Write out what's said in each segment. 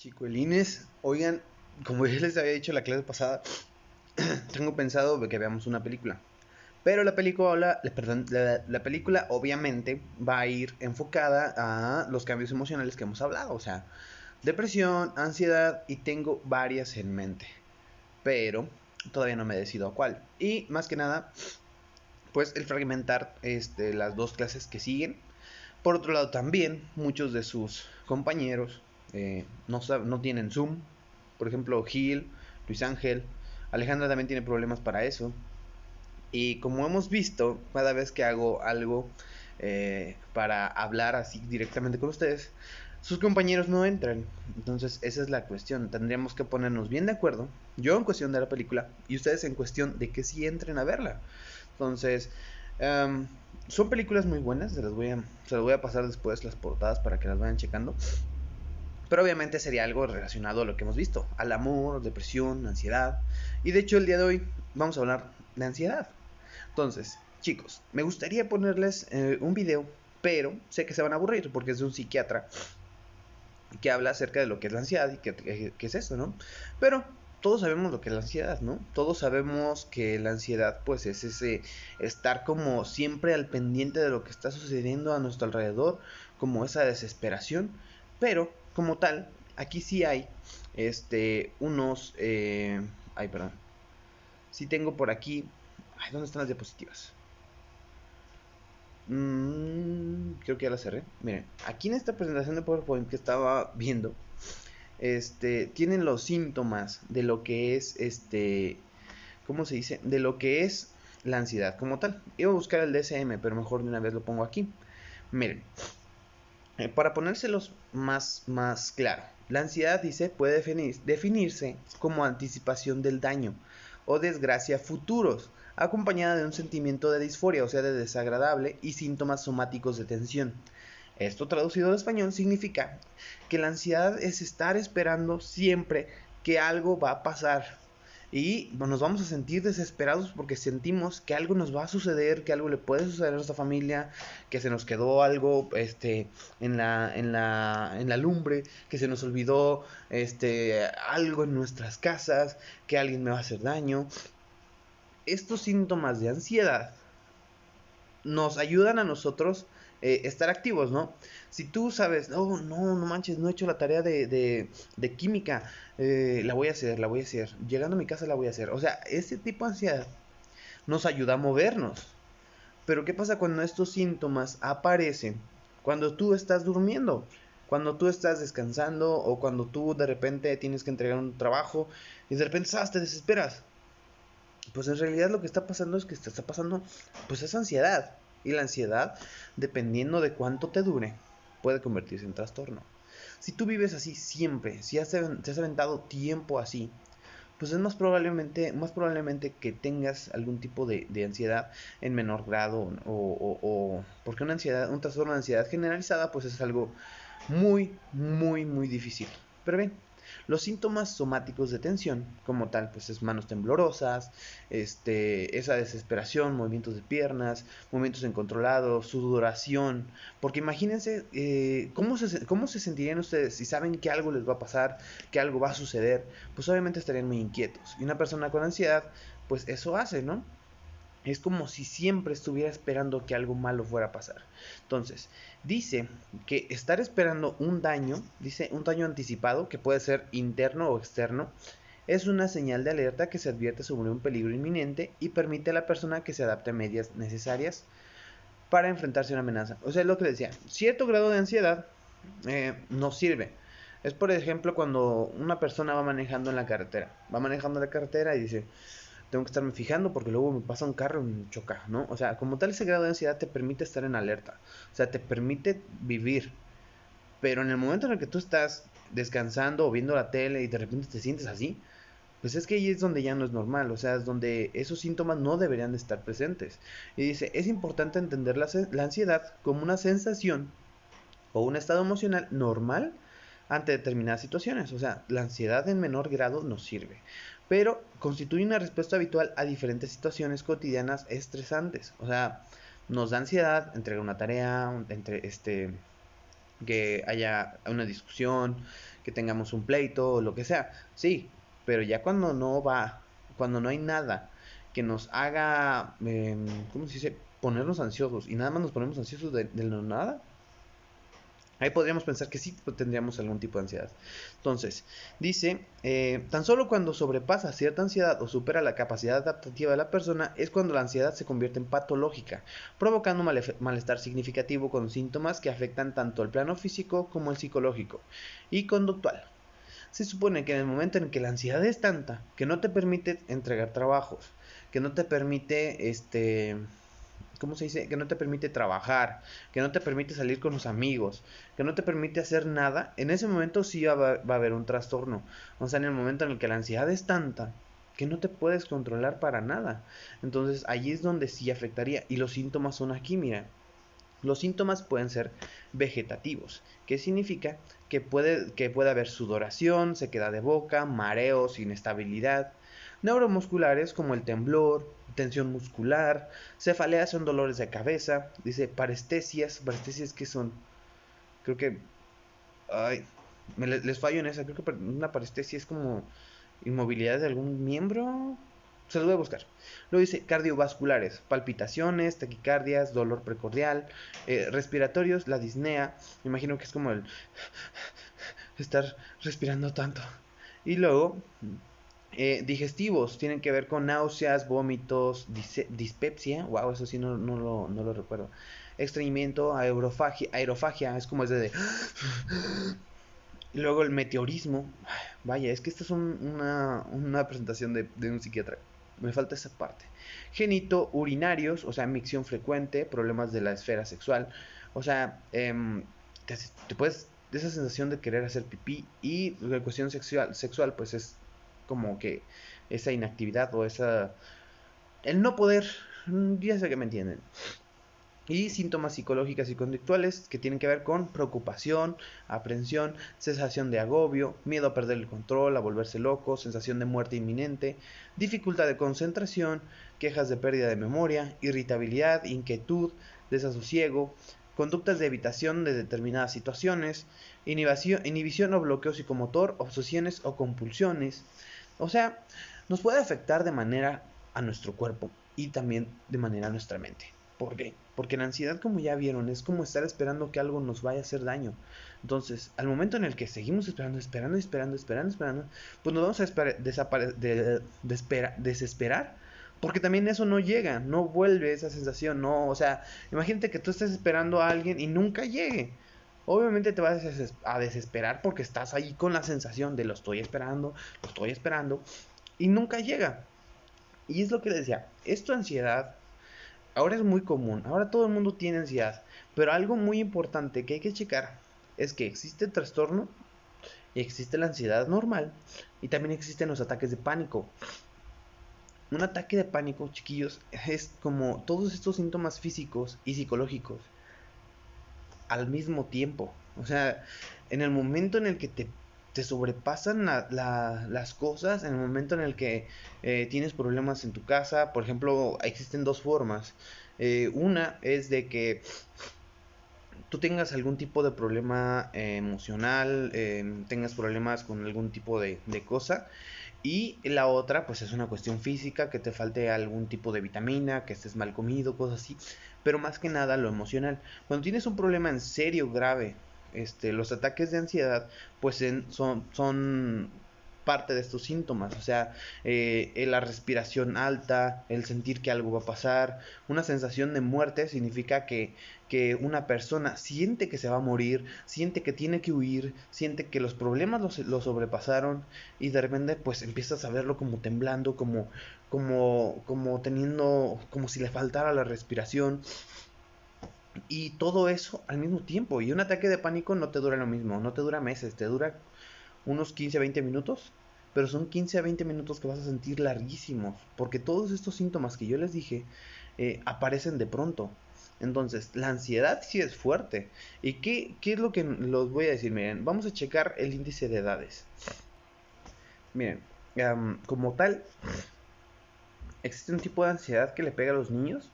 Chicuelines, oigan, como ya les había dicho la clase pasada, tengo pensado que veamos una película. Pero la película, perdón, la película obviamente va a ir enfocada a los cambios emocionales que hemos hablado. O sea, depresión, ansiedad y tengo varias en mente. Pero todavía no me decido a cuál. Y más que nada, pues el fragmentar las dos clases que siguen. Por otro lado también, muchos de sus compañeros no tienen Zoom. Por ejemplo, Gil, Luis Ángel, Alejandra también tiene problemas para eso. Y como hemos visto, cada vez que hago algo para hablar así directamente con ustedes, sus compañeros no entran. Entonces esa es la cuestión. Tendríamos que ponernos bien de acuerdo. Yo en cuestión de la película y ustedes en cuestión de que sí entren a verla. Entonces, um, son películas muy buenas. Se las voy a pasar después las portadas para que las vayan checando. Pero obviamente sería algo relacionado a lo que hemos visto. Al amor, depresión, ansiedad. Y de hecho el día de hoy vamos a hablar de ansiedad. Entonces, chicos, me gustaría ponerles un video, pero sé que se van a aburrir porque es de un psiquiatra que habla acerca de lo que es la ansiedad y qué es eso, ¿no? Pero todos sabemos lo que es la ansiedad, ¿no? Todos sabemos que la ansiedad pues es ese estar como siempre al pendiente de lo que está sucediendo a nuestro alrededor, como esa desesperación, pero como tal, aquí sí hay unos ay, perdón. Sí tengo por aquí, ay, ¿dónde están las diapositivas? Creo que ya la cerré. Miren, aquí en esta presentación de PowerPoint que estaba viendo, tienen los síntomas de lo que es, ¿cómo se dice? De lo que es la ansiedad como tal. Iba a buscar el DSM, pero mejor de una vez lo pongo aquí. Miren, para ponérselos más claro, la ansiedad dice puede definirse como anticipación del daño o desgracia futuros, acompañada de un sentimiento de disforia, o sea, de desagradable y síntomas somáticos de tensión. Esto traducido al español significa que la ansiedad es estar esperando siempre que algo va a pasar y nos vamos a sentir desesperados porque sentimos que algo nos va a suceder, que algo le puede suceder a nuestra familia, que se nos quedó algo en la lumbre, que se nos olvidó algo en nuestras casas, que alguien me va a hacer daño. Estos síntomas de ansiedad nos ayudan a nosotros estar activos, ¿no? Si tú sabes, no manches, no he hecho la tarea de química, la voy a hacer, la voy a hacer. Llegando a mi casa la voy a hacer. O sea, ese tipo de ansiedad nos ayuda a movernos. Pero ¿qué pasa cuando estos síntomas aparecen? Cuando tú estás durmiendo, cuando tú estás descansando o cuando tú de repente tienes que entregar un trabajo y de repente te desesperas. Pues en realidad lo que está pasando es que te está pasando pues es ansiedad. Y la ansiedad, dependiendo de cuánto te dure, puede convertirse en trastorno. Si tú vives así siempre, si te has aventado tiempo así, pues es más probablemente que tengas algún tipo de ansiedad en menor grado porque un trastorno de ansiedad generalizada pues es algo muy difícil. Pero bien, los síntomas somáticos de tensión, como tal, pues es manos temblorosas, esa desesperación, movimientos de piernas, movimientos incontrolados, sudoración. Porque imagínense cómo se sentirían ustedes si saben que algo les va a pasar, que algo va a suceder. Pues obviamente estarían muy inquietos. Y una persona con ansiedad, pues eso hace, ¿no? Es como si siempre estuviera esperando que algo malo fuera a pasar. Entonces, dice que estar esperando dice un daño anticipado, que puede ser interno o externo, es una señal de alerta que se advierte sobre un peligro inminente y permite a la persona que se adapte a medidas necesarias para enfrentarse a una amenaza. O sea, es lo que decía, cierto grado de ansiedad nos sirve. Es por ejemplo cuando una persona va manejando la carretera y dice, tengo que estarme fijando porque luego me pasa un carro y me choca, ¿no? O sea, como tal ese grado de ansiedad te permite estar en alerta, o sea, te permite vivir, pero en el momento en el que tú estás descansando o viendo la tele y de repente te sientes así, pues es que ahí es donde ya no es normal, o sea, es donde esos síntomas no deberían de estar presentes. Y dice, es importante entender la ansiedad como una sensación o un estado emocional normal ante determinadas situaciones. O sea, la ansiedad en menor grado nos sirve, pero constituye una respuesta habitual a diferentes situaciones cotidianas estresantes. O sea, nos da ansiedad entregar una tarea, que haya una discusión, que tengamos un pleito o lo que sea. Sí, pero ya cuando no va, cuando no hay nada que nos haga, ¿cómo se dice? Ponernos ansiosos y nada más nos ponemos ansiosos de no nada. Ahí podríamos pensar que sí tendríamos algún tipo de ansiedad. Entonces, dice, tan solo cuando sobrepasa cierta ansiedad o supera la capacidad adaptativa de la persona es cuando la ansiedad se convierte en patológica, provocando malestar significativo con síntomas que afectan tanto el plano físico como el psicológico y conductual. Se supone que en el momento en que la ansiedad es tanta que no te permite entregar trabajos, que no te permite, ¿cómo se dice? Que no te permite trabajar, que no te permite salir con los amigos, que no te permite hacer nada, en ese momento sí va a haber un trastorno. O sea, en el momento en el que la ansiedad es tanta que no te puedes controlar para nada. Entonces allí es donde sí afectaría. Y los síntomas son aquí, mira. Los síntomas pueden ser vegetativos, que significa que puede haber sudoración, sequedad de boca, mareos, inestabilidad. Neuromusculares como el temblor, tensión muscular, cefaleas son dolores de cabeza, dice parestesias que son, creo que, ay, les fallo en esa, creo que una parestesia es como inmovilidad de algún miembro, se los voy a buscar. Luego dice cardiovasculares, palpitaciones, taquicardias, dolor precordial, respiratorios, la disnea, me imagino que es como el estar respirando tanto. Y luego, digestivos, tienen que ver con náuseas, vómitos, dispepsia, wow, eso sí no lo recuerdo. Estreñimiento, aerofagia, es como es de... Y luego el meteorismo, vaya, es que esta es una presentación de un psiquiatra. Me falta esa parte. Genito urinarios, o sea, micción frecuente, problemas de la esfera sexual. O sea, te puedes, esa sensación de querer hacer pipí y la cuestión sexual, pues es como que esa inactividad o esa... El no poder, ya sé que me entienden. Y síntomas psicológicos y conductuales que tienen que ver con preocupación, aprensión, sensación de agobio, miedo a perder el control, a volverse loco, sensación de muerte inminente, dificultad de concentración, quejas de pérdida de memoria, irritabilidad, inquietud, desasosiego, conductas de evitación de determinadas situaciones, inhibición o bloqueo psicomotor, obsesiones o compulsiones. O sea, nos puede afectar de manera a nuestro cuerpo y también de manera a nuestra mente. ¿Por qué? Porque la ansiedad, como ya vieron, es como estar esperando que algo nos vaya a hacer daño. Entonces, al momento en el que seguimos esperando, pues nos vamos a desesperar. Porque también eso no llega, no vuelve esa sensación, no, o sea, imagínate que tú estés esperando a alguien y nunca llegue. Obviamente te vas a desesperar porque estás ahí con la sensación de lo estoy esperando, y nunca llega. Y es lo que les decía, esto ansiedad ahora es muy común, ahora todo el mundo tiene ansiedad, pero algo muy importante que hay que checar es que existe el trastorno y existe la ansiedad normal y también existen los ataques de pánico. Un ataque de pánico, chiquillos, es como todos estos síntomas físicos y psicológicos al mismo tiempo. O sea, en el momento en el que te sobrepasan las cosas, en el momento en el que tienes problemas en tu casa, por ejemplo, existen dos formas. Una es de que tú tengas algún tipo de problema emocional, tengas problemas con algún tipo de cosa. Y la otra, pues es una cuestión física, que te falte algún tipo de vitamina, que estés mal comido, cosas así. Pero más que nada lo emocional. Cuando tienes un problema en serio, grave, los ataques de ansiedad, pues son parte de estos síntomas. O sea, la respiración alta, el sentir que algo va a pasar, una sensación de muerte significa que una persona siente que se va a morir, siente que tiene que huir, siente que los problemas lo sobrepasaron y de repente pues empiezas a verlo como temblando, como teniendo, como si le faltara la respiración y todo eso al mismo tiempo. Y un ataque de pánico no te dura lo mismo, no te dura meses, te dura unos 15 a 20 minutos, pero son 15 a 20 minutos que vas a sentir larguísimos, porque todos estos síntomas que yo les dije aparecen de pronto. Entonces, la ansiedad sí es fuerte. ¿Y qué es lo que los voy a decir? Miren, vamos a checar el índice de edades. Miren, como tal, existe un tipo de ansiedad que le pega a los niños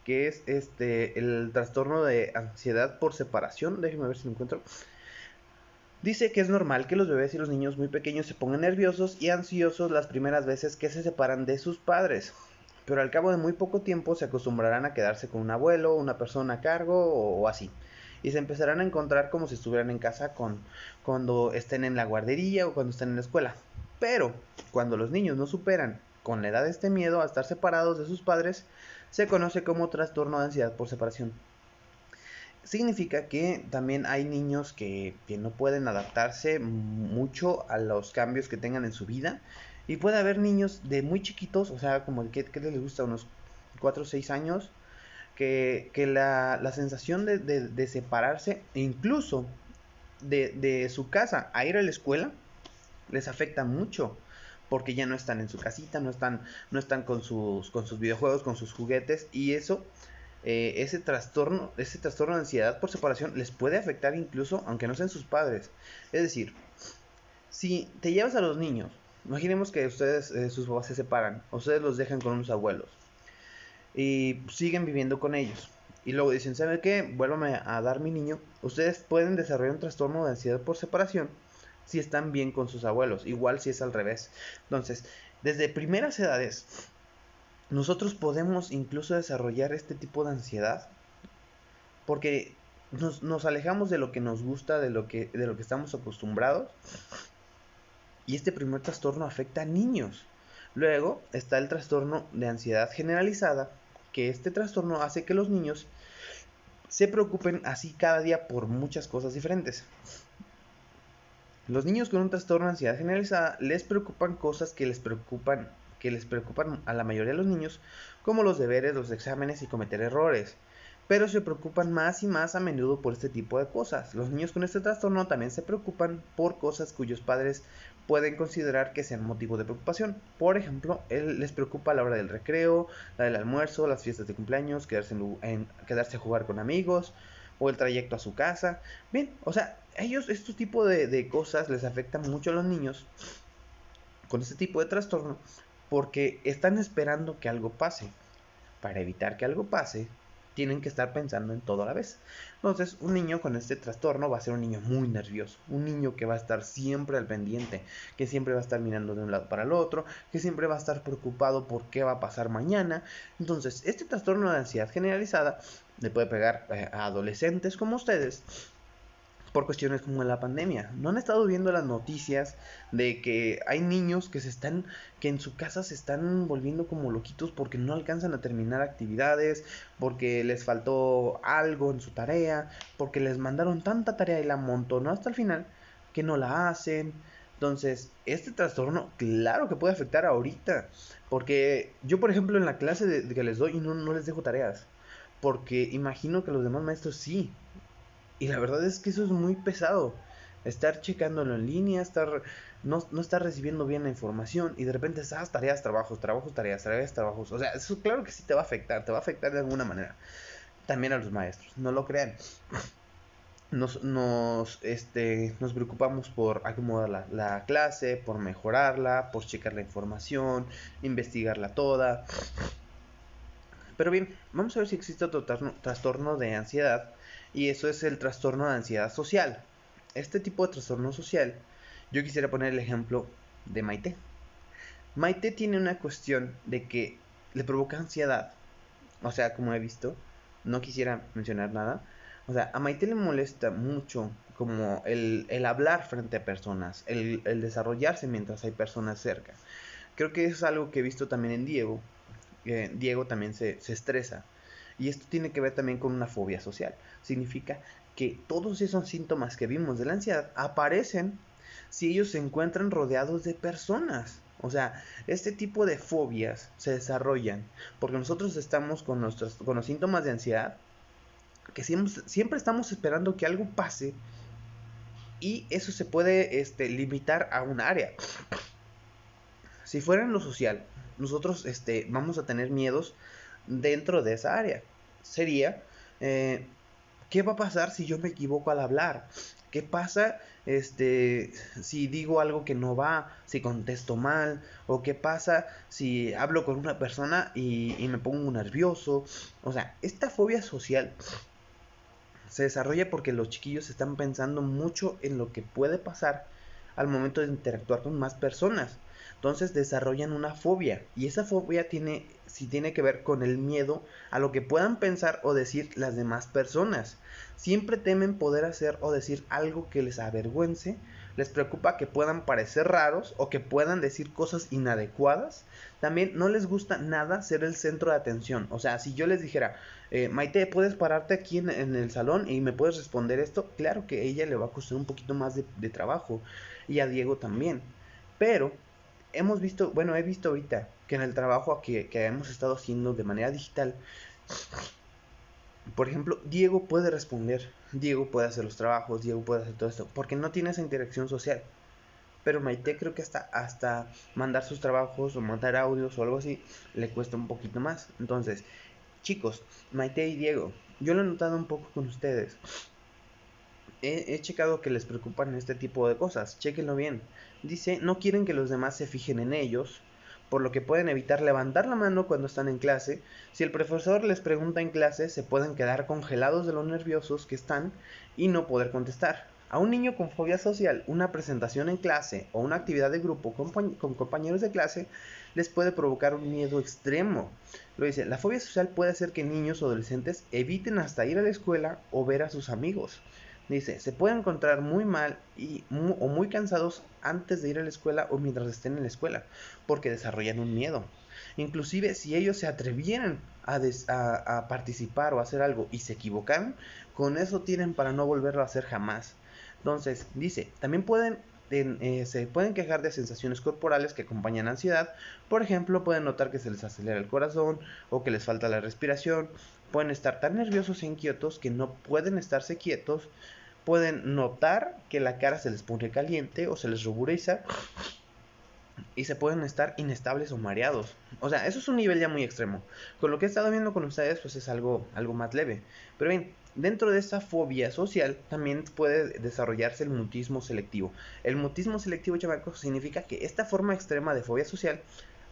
que es el trastorno de ansiedad por separación. Déjenme ver si lo encuentro. Dice que es normal que los bebés y los niños muy pequeños se pongan nerviosos y ansiosos las primeras veces que se separan de sus padres, pero al cabo de muy poco tiempo se acostumbrarán a quedarse con un abuelo, una persona a cargo o así, y se empezarán a encontrar como si estuvieran en casa cuando estén en la guardería o cuando estén en la escuela. Pero cuando los niños no superan con la edad este miedo a estar separados de sus padres, se conoce como trastorno de ansiedad por separación. Significa que también hay niños que no pueden adaptarse mucho a los cambios que tengan en su vida. Y puede haber niños de muy chiquitos, o sea, como que les gusta, unos 4 o 6 años, que la sensación de separarse, incluso de su casa a ir a la escuela, les afecta mucho. Porque ya no están en su casita, no están con sus videojuegos, con sus juguetes. Y eso ese trastorno de ansiedad por separación les puede afectar incluso aunque no sean sus padres. Es decir, si te llevas a los niños, imaginemos que ustedes, sus papás se separan, ustedes los dejan con unos abuelos y siguen viviendo con ellos. Y luego dicen, ¿sabe qué? Vuélvame a dar mi niño. Ustedes pueden desarrollar un trastorno de ansiedad por separación si están bien con sus abuelos, igual si es al revés. Entonces, desde primeras edades, nosotros podemos incluso desarrollar este tipo de ansiedad porque nos alejamos de lo que nos gusta, de lo que estamos acostumbrados, y este primer trastorno afecta a niños. Luego está el trastorno de ansiedad generalizada, que este trastorno hace que los niños se preocupen así cada día por muchas cosas diferentes. Los niños con un trastorno de ansiedad generalizada les preocupan cosas que les preocupan a la mayoría de los niños, como los deberes, los exámenes y cometer errores. Pero se preocupan más y más a menudo por este tipo de cosas. Los niños con este trastorno también se preocupan por cosas cuyos padres pueden considerar que sean motivo de preocupación. Por ejemplo, les preocupa la hora del recreo, la del almuerzo, las fiestas de cumpleaños, quedarse a jugar con amigos o el trayecto a su casa. Bien, o sea, ellos estos tipos de cosas les afectan mucho a los niños con este tipo de trastorno porque están esperando que algo pase. Para evitar que algo pase, tienen que estar pensando en todo a la vez. Entonces, un niño con este trastorno va a ser un niño muy nervioso, un niño que va a estar siempre al pendiente, que siempre va a estar mirando de un lado para el otro, que siempre va a estar preocupado por qué va a pasar mañana. Entonces, este trastorno de ansiedad generalizada le puede pegar a adolescentes como ustedes por cuestiones como la pandemia. ¿No han estado viendo las noticias de que hay niños que en su casa se están volviendo como loquitos porque no alcanzan a terminar actividades, porque les faltó algo en su tarea, porque les mandaron tanta tarea y la amontonó hasta el final que no la hacen? Entonces, este trastorno, claro que puede afectar ahorita, porque yo, por ejemplo, en la clase de que les doy, no les dejo tareas, porque imagino que los demás maestros sí. Y la verdad es que eso es muy pesado. Estar checándolo en línea, no estar recibiendo bien la información y de repente estás tareas, trabajos, trabajos, tareas, tareas, trabajos. O sea, eso claro que sí te va a afectar de alguna manera. También a los maestros, no lo crean. Nos preocupamos por acomodar la clase, por mejorarla, por checar la información, investigarla toda. Pero bien, vamos a ver si existe otro trastorno de ansiedad, y eso es el trastorno de ansiedad social. Este tipo de trastorno social, yo quisiera poner el ejemplo de Maite. Maite tiene una cuestión de que le provoca ansiedad, o sea, como he visto, no quisiera mencionar nada. O sea, a Maite le molesta mucho como el hablar frente a personas, el desarrollarse mientras hay personas cerca. Creo que eso es algo que he visto también en Diego. Diego también se estresa. Y esto tiene que ver también con una fobia social. Significa que todos esos síntomas que vimos de la ansiedad aparecen si ellos se encuentran rodeados de personas. O sea, este tipo de fobias se desarrollan porque nosotros estamos con los síntomas de ansiedad, que siempre estamos esperando que algo pase, y eso se puede limitar a un área. Si fuera en lo social, nosotros vamos a tener miedos dentro de esa área. Sería, ¿qué va a pasar si yo me equivoco al hablar? ¿Qué pasa si digo algo que no va, si contesto mal? ¿O qué pasa si hablo con una persona y me pongo nervioso? O sea, esta fobia social se desarrolla porque los chiquillos están pensando mucho en lo que puede pasar al momento de interactuar con más personas. Entonces desarrollan una fobia, y esa fobia tiene que ver con el miedo a lo que puedan pensar o decir las demás personas. Siempre temen poder hacer o decir algo que les avergüence, les preocupa que puedan parecer raros o que puedan decir cosas inadecuadas. También no les gusta nada ser el centro de atención. O sea, si yo les dijera, Maite, ¿puedes pararte aquí en el salón y me puedes responder esto? Claro que a ella le va a costar un poquito más de trabajo, y a Diego también. Pero he visto ahorita que en el trabajo que hemos estado haciendo de manera digital, por ejemplo, Diego puede responder, Diego puede hacer los trabajos, Diego puede hacer todo esto, porque no tiene esa interacción social. Pero Maite creo que hasta mandar sus trabajos o mandar audios o algo así le cuesta un poquito más. Entonces, chicos, Maite y Diego, yo lo he notado un poco con ustedes. He checado que les preocupan este tipo de cosas. Chéquenlo bien. Dice, no quieren que los demás se fijen en ellos, por lo que pueden evitar levantar la mano cuando están en clase. Si el profesor les pregunta en clase, se pueden quedar congelados de lo nerviosos que están y no poder contestar. A un niño con fobia social, una presentación en clase o una actividad de grupo con compañeros de clase les puede provocar un miedo extremo. Lo dice, la fobia social puede hacer que niños o adolescentes eviten hasta ir a la escuela o ver a sus amigos. Dice, se pueden encontrar muy mal o muy cansados antes de ir a la escuela o mientras estén en la escuela, porque desarrollan un miedo. Inclusive si ellos se atrevieran a participar o a hacer algo y se equivocaron, con eso tienen para no volverlo a hacer jamás. Entonces, dice, también se pueden quejar de sensaciones corporales que acompañan ansiedad. Por ejemplo, pueden notar que se les acelera el corazón o que les falta la respiración. Pueden estar tan nerviosos e inquietos que no pueden estarse quietos. Pueden notar que la cara se les pone caliente o se les ruboriza. Y se pueden estar inestables o mareados. O sea, eso es un nivel ya muy extremo. Con lo que he estado viendo con ustedes, pues es algo más leve. Pero bien, dentro de esta fobia social también puede desarrollarse el mutismo selectivo. El mutismo selectivo, chamacos, significa que esta forma extrema de fobia social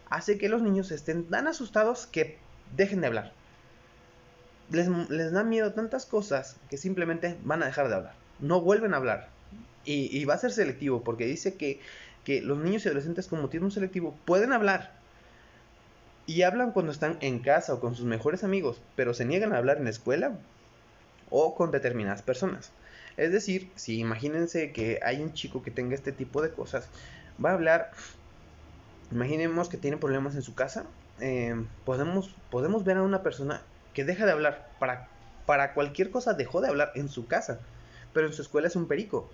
hace que los niños estén tan asustados que dejen de hablar. Les da miedo tantas cosas que simplemente van a dejar de hablar. No vuelven a hablar. Y va a ser selectivo, porque dice que los niños y adolescentes con mutismo selectivo pueden hablar. Y hablan cuando están en casa o con sus mejores amigos, pero se niegan a hablar en la escuela o con determinadas personas. Es decir, si imagínense que hay un chico que tenga este tipo de cosas, va a hablar. Imaginemos que tiene problemas en su casa. Podemos ver a una persona que deja de hablar. Para cualquier cosa dejó de hablar en su casa, pero en su escuela es un perico.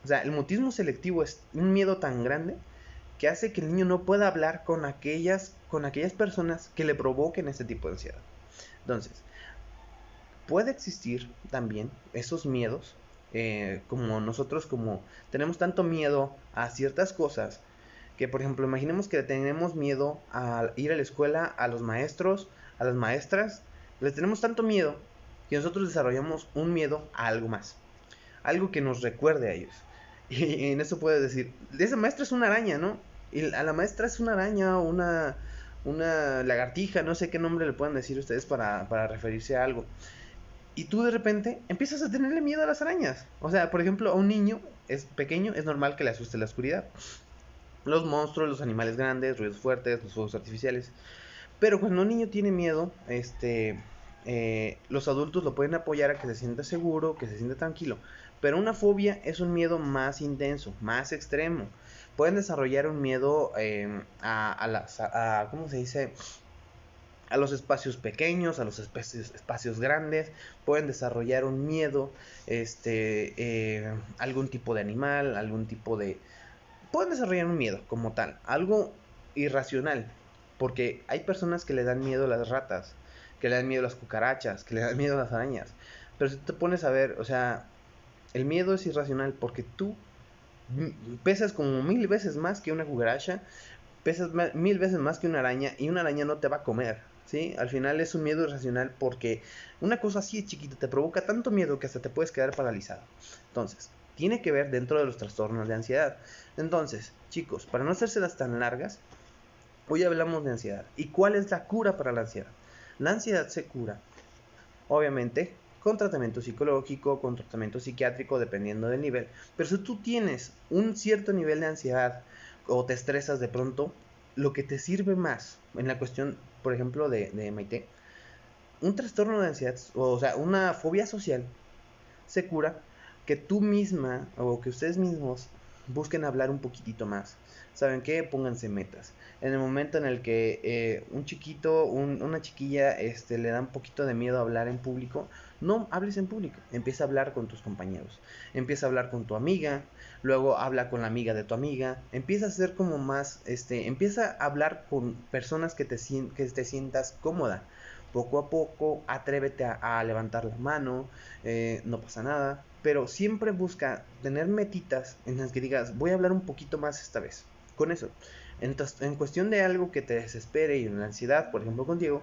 O sea, el mutismo selectivo es un miedo tan grande que hace que el niño no pueda hablar con aquellas personas que le provoquen este tipo de ansiedad. Entonces, puede existir también esos miedos, como nosotros, como tenemos tanto miedo a ciertas cosas, que por ejemplo, imaginemos que tenemos miedo a ir a la escuela, a los maestros, a las maestras, les tenemos tanto miedo que nosotros desarrollamos un miedo a algo más, algo que nos recuerde a ellos. Y en eso puedes decir, esa maestra es una araña, ¿no? Y a la maestra es una araña o una lagartija, no sé qué nombre le pueden decir ustedes para referirse a algo. Y tú de repente empiezas a tenerle miedo a las arañas. O sea, por ejemplo, a un niño es pequeño, es normal que le asuste la oscuridad. Los monstruos, los animales grandes, ruidos fuertes, los fuegos artificiales. Pero cuando un niño tiene miedo, los adultos lo pueden apoyar a que se sienta seguro, que se sienta tranquilo. Pero una fobia es un miedo más intenso, más extremo. Pueden desarrollar un miedo ¿cómo se dice? A los espacios pequeños, a los espacios grandes. Pueden desarrollar un miedo, algún tipo de animal, pueden desarrollar un miedo como tal, algo irracional, porque hay personas que le dan miedo a las ratas, que le dan miedo a las cucarachas, que le dan miedo a las arañas. Pero si te pones a ver, o sea, el miedo es irracional porque tú pesas como 1000 veces más que una cucaracha, pesas 1000 veces más que una araña, y una araña no te va a comer, ¿sí? Al final es un miedo irracional porque una cosa así de chiquita te provoca tanto miedo que hasta te puedes quedar paralizado. Entonces, tiene que ver dentro de los trastornos de ansiedad. Entonces, chicos, para no hacérselas tan largas, hoy hablamos de ansiedad. ¿Y cuál es la cura para la ansiedad? La ansiedad se cura, obviamente, con tratamiento psicológico, con tratamiento psiquiátrico, dependiendo del nivel. Pero si tú tienes un cierto nivel de ansiedad o te estresas de pronto, lo que te sirve más en la cuestión, por ejemplo, de Maite, un trastorno de ansiedad, o sea, una fobia social, se cura que tú misma o que ustedes mismos busquen hablar un poquitito más. ¿Saben qué? Pónganse metas. En el momento en el que un chiquito, una chiquilla le da un poquito de miedo a hablar en público, no hables en público. Empieza a hablar con tus compañeros. Empieza a hablar con tu amiga. Luego habla con la amiga de tu amiga. Empieza a ser como más, empieza a hablar con personas que te sientas cómoda. Poco a poco, atrévete a levantar la mano, no pasa nada, pero siempre busca tener metitas en las que digas, voy a hablar un poquito más esta vez. Con eso, en cuestión de algo que te desespere y en la ansiedad, por ejemplo contigo,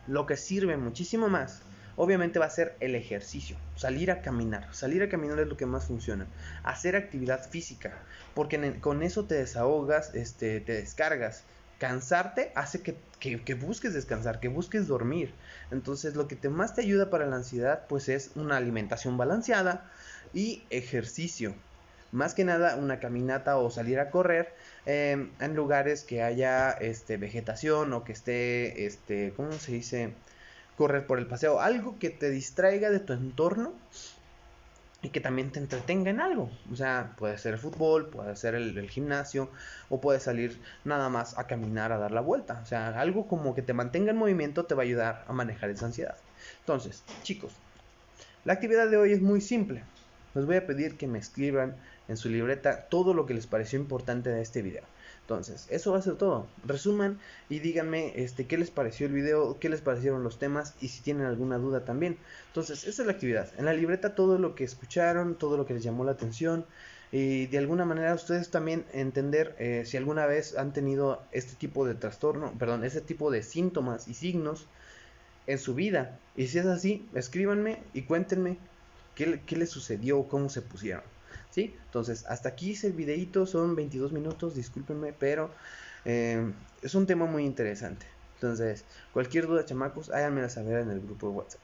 lo que sirve muchísimo más, obviamente va a ser el ejercicio, salir a caminar es lo que más funciona, hacer actividad física, porque con eso te desahogas, te descargas. Cansarte hace que busques descansar, que busques dormir. Entonces lo que más te ayuda para la ansiedad pues es una alimentación balanceada y ejercicio. Más que nada una caminata o salir a correr en lugares que haya vegetación o que esté, ¿cómo se dice? Correr por el paseo, algo que te distraiga de tu entorno y que también te entretenga en algo. O sea, puede ser el fútbol, puede ser el gimnasio, o puedes salir nada más a caminar, a dar la vuelta. O sea, algo como que te mantenga en movimiento te va a ayudar a manejar esa ansiedad. Entonces, chicos, la actividad de hoy es muy simple. Les voy a pedir que me escriban en su libreta todo lo que les pareció importante de este video. Entonces, eso va a ser todo. Resuman y díganme qué les pareció el video, qué les parecieron los temas y si tienen alguna duda también. Entonces, esa es la actividad. En la libreta todo lo que escucharon, todo lo que les llamó la atención y de alguna manera ustedes también entender si alguna vez han tenido este tipo de trastorno, perdón, este tipo de síntomas y signos en su vida. Y si es así, escríbanme y cuéntenme qué les sucedió, cómo se pusieron. ¿Sí? Entonces, hasta aquí hice el videito, son 22 minutos, discúlpenme, pero es un tema muy interesante. Entonces, cualquier duda, chamacos, háganmela saber en el grupo de WhatsApp.